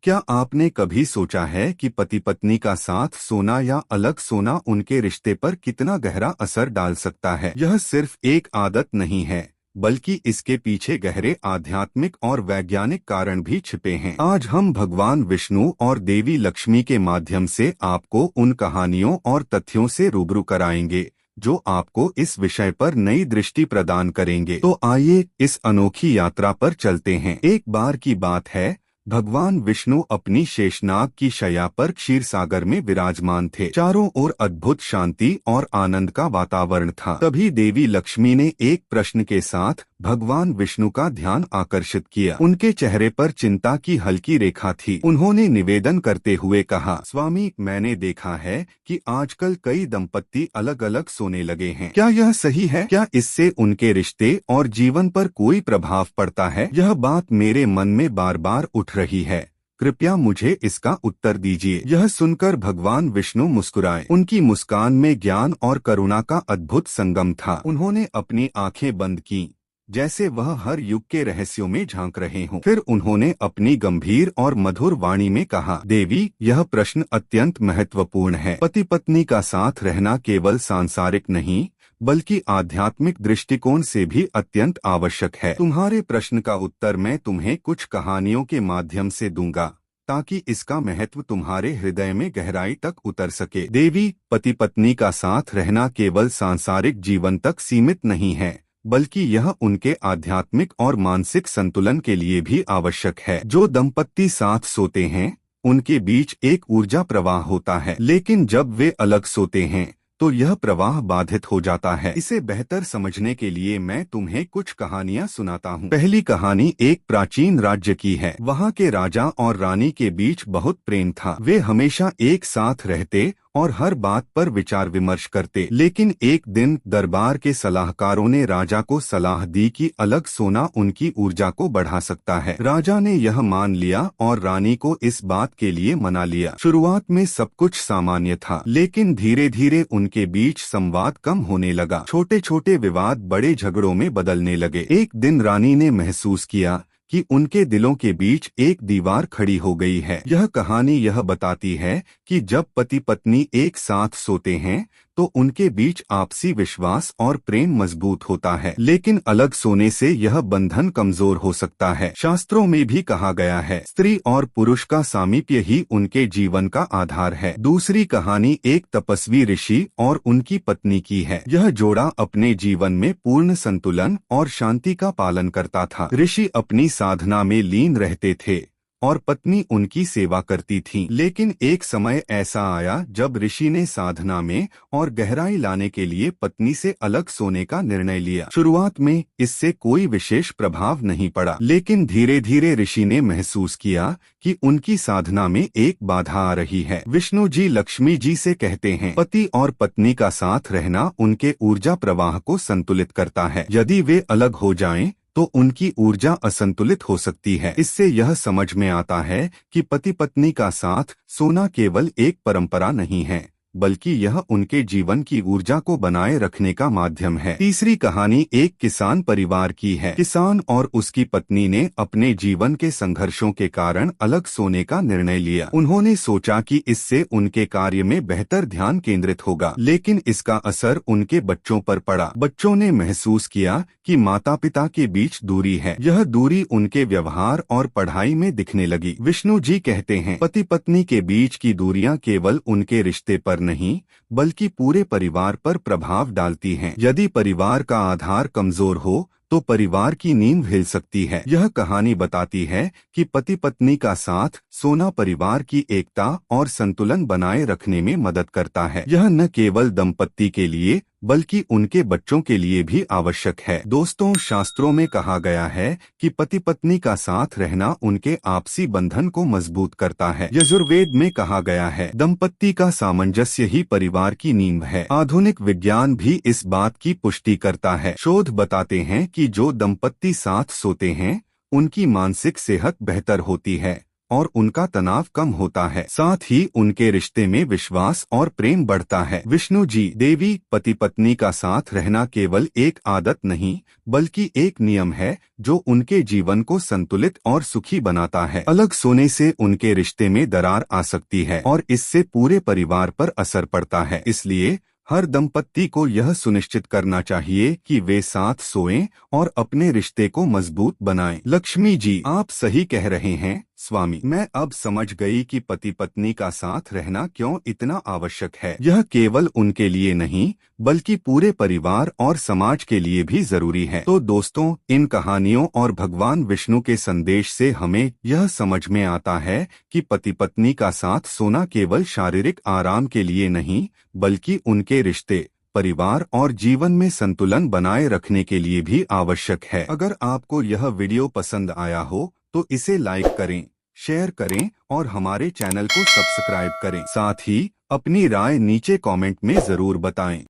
क्या आपने कभी सोचा है कि पति पत्नी का साथ सोना या अलग सोना उनके रिश्ते पर कितना गहरा असर डाल सकता है? यह सिर्फ एक आदत नहीं है, बल्कि इसके पीछे गहरे आध्यात्मिक और वैज्ञानिक कारण भी छिपे हैं। आज हम भगवान विष्णु और देवी लक्ष्मी के माध्यम से आपको उन कहानियों और तथ्यों से रूबरू कराएंगे जो आपको इस विषय पर नई दृष्टि प्रदान करेंगे। तो आइए इस अनोखी यात्रा पर चलते हैं। एक बार की बात है, भगवान विष्णु अपनी शेषनाग की शैया पर क्षीर सागर में विराजमान थे। चारों ओर अद्भुत शांति और आनंद का वातावरण था। तभी देवी लक्ष्मी ने एक प्रश्न के साथ भगवान विष्णु का ध्यान आकर्षित किया। उनके चेहरे पर चिंता की हल्की रेखा थी। उन्होंने निवेदन करते हुए कहा, स्वामी, मैंने देखा है कि आजकल कई दंपत्ति अलग अलग सोने लगे हैं। क्या यह सही है? क्या इससे उनके रिश्ते और जीवन पर कोई प्रभाव पड़ता है? यह बात मेरे मन में बार बार उठ रही है। कृपया मुझे इसका उत्तर दीजिए। यह सुनकर भगवान विष्णु मुस्कुराए। उनकी मुस्कान में ज्ञान और करुणा का अद्भुत संगम था। उन्होंने अपनी आंखें बंद की, जैसे वह हर युग के रहस्यों में झांक रहे हों। फिर उन्होंने अपनी गंभीर और मधुर वाणी में कहा, देवी, यह प्रश्न अत्यंत महत्वपूर्ण है। पति पत्नी का साथ रहना केवल सांसारिक नहीं, बल्कि आध्यात्मिक दृष्टिकोण से भी अत्यंत आवश्यक है। तुम्हारे प्रश्न का उत्तर मैं तुम्हें कुछ कहानियों के माध्यम से दूंगा, ताकि इसका महत्व तुम्हारे हृदय में गहराई तक उतर सके। देवी, पति पत्नी का साथ रहना केवल सांसारिक जीवन तक सीमित नहीं है, बल्कि यह उनके आध्यात्मिक और मानसिक संतुलन के लिए भी आवश्यक है। जो दंपत्ति साथ सोते हैं, उनके बीच एक ऊर्जा प्रवाह होता है, लेकिन जब वे अलग सोते हैं तो यह प्रवाह बाधित हो जाता है। इसे बेहतर समझने के लिए मैं तुम्हें कुछ कहानियां सुनाता हूँ। पहली कहानी एक प्राचीन राज्य की है। वहाँ के राजा और रानी के बीच बहुत प्रेम था। वे हमेशा एक साथ रहते और हर बात पर विचार विमर्श करते। लेकिन एक दिन दरबार के सलाहकारों ने राजा को सलाह दी कि अलग सोना उनकी ऊर्जा को बढ़ा सकता है। राजा ने यह मान लिया और रानी को इस बात के लिए मना लिया। शुरुआत में सब कुछ सामान्य था, लेकिन धीरे धीरे उनके बीच संवाद कम होने लगा। छोटे छोटे विवाद बड़े झगड़ों में बदलने लगे। एक दिन रानी ने महसूस किया कि उनके दिलों के बीच एक दीवार खड़ी हो गई है। यह कहानी यह बताती है कि जब पति पत्नी एक साथ सोते हैं तो उनके बीच आपसी विश्वास और प्रेम मजबूत होता है, लेकिन अलग सोने से यह बंधन कमजोर हो सकता है। शास्त्रों में भी कहा गया है, स्त्री और पुरुष का सामीप्य ही उनके जीवन का आधार है। दूसरी कहानी एक तपस्वी ऋषि और उनकी पत्नी की है। यह जोड़ा अपने जीवन में पूर्ण संतुलन और शांति का पालन करता था। ऋषि अपनी साधना में लीन रहते थे और पत्नी उनकी सेवा करती थी। लेकिन एक समय ऐसा आया जब ऋषि ने साधना में और गहराई लाने के लिए पत्नी से अलग सोने का निर्णय लिया। शुरुआत में इससे कोई विशेष प्रभाव नहीं पड़ा, लेकिन धीरे धीरे ऋषि ने महसूस किया कि उनकी साधना में एक बाधा आ रही है। विष्णु जी लक्ष्मी जी से कहते हैं, पति और पत्नी का साथ रहना उनके ऊर्जा प्रवाह को संतुलित करता है। यदि वे अलग हो जाएं, तो उनकी ऊर्जा असंतुलित हो सकती है। इससे यह समझ में आता है कि पति पत्नी का साथ सोना केवल एक परंपरा नहीं है, बल्कि यह उनके जीवन की ऊर्जा को बनाए रखने का माध्यम है। तीसरी कहानी एक किसान परिवार की है। किसान और उसकी पत्नी ने अपने जीवन के संघर्षों के कारण अलग सोने का निर्णय लिया। उन्होंने सोचा कि इससे उनके कार्य में बेहतर ध्यान केंद्रित होगा, लेकिन इसका असर उनके बच्चों पर पड़ा। बच्चों ने महसूस किया कि माता पिता के बीच दूरी है। यह दूरी उनके व्यवहार और पढ़ाई में दिखने लगी। विष्णु जी कहते हैं, पति पत्नी के बीच की दूरियां केवल उनके रिश्ते पर नहीं, बल्कि पूरे परिवार पर प्रभाव डालती हैं। यदि परिवार का आधार कमजोर हो तो परिवार की नींव हिल सकती है। यह कहानी बताती है कि पति पत्नी का साथ सोना परिवार की एकता और संतुलन बनाए रखने में मदद करता है। यह न केवल दंपत्ति के लिए बल्कि उनके बच्चों के लिए भी आवश्यक है। दोस्तों, शास्त्रों में कहा गया है कि पति पत्नी का साथ रहना उनके आपसी बंधन को मजबूत करता है। यजुर्वेद में कहा गया है, दंपत्ति का सामंजस्य ही परिवार की नींव है। आधुनिक विज्ञान भी इस बात की पुष्टि करता है। शोध बताते हैं कि जो दंपत्ति साथ सोते हैं, उनकी मानसिक सेहत बेहतर होती है और उनका तनाव कम होता है। साथ ही उनके रिश्ते में विश्वास और प्रेम बढ़ता है। विष्णु जी, देवी, पति पत्नी का साथ रहना केवल एक आदत नहीं बल्कि एक नियम है जो उनके जीवन को संतुलित और सुखी बनाता है। अलग सोने से उनके रिश्ते में दरार आ सकती है और इससे पूरे परिवार पर असर पड़ता है। इसलिए हर दंपत्ति को यह सुनिश्चित करना चाहिए कि वे साथ सोएं और अपने रिश्ते को मजबूत बनाएं। लक्ष्मी जी, आप सही कह रहे हैं स्वामी। मैं अब समझ गई कि पति पत्नी का साथ रहना क्यों इतना आवश्यक है। यह केवल उनके लिए नहीं बल्कि पूरे परिवार और समाज के लिए भी जरूरी है। तो दोस्तों, इन कहानियों और भगवान विष्णु के संदेश से हमें यह समझ में आता है कि पति पत्नी का साथ सोना केवल शारीरिक आराम के लिए नहीं बल्कि उनके रिश्ते, परिवार और जीवन में संतुलन बनाए रखने के लिए भी आवश्यक है। अगर आपको यह वीडियो पसंद आया हो तो इसे लाइक करें, शेयर करें और हमारे चैनल को सब्सक्राइब करें। साथ ही अपनी राय नीचे कमेंट में जरूर बताएं।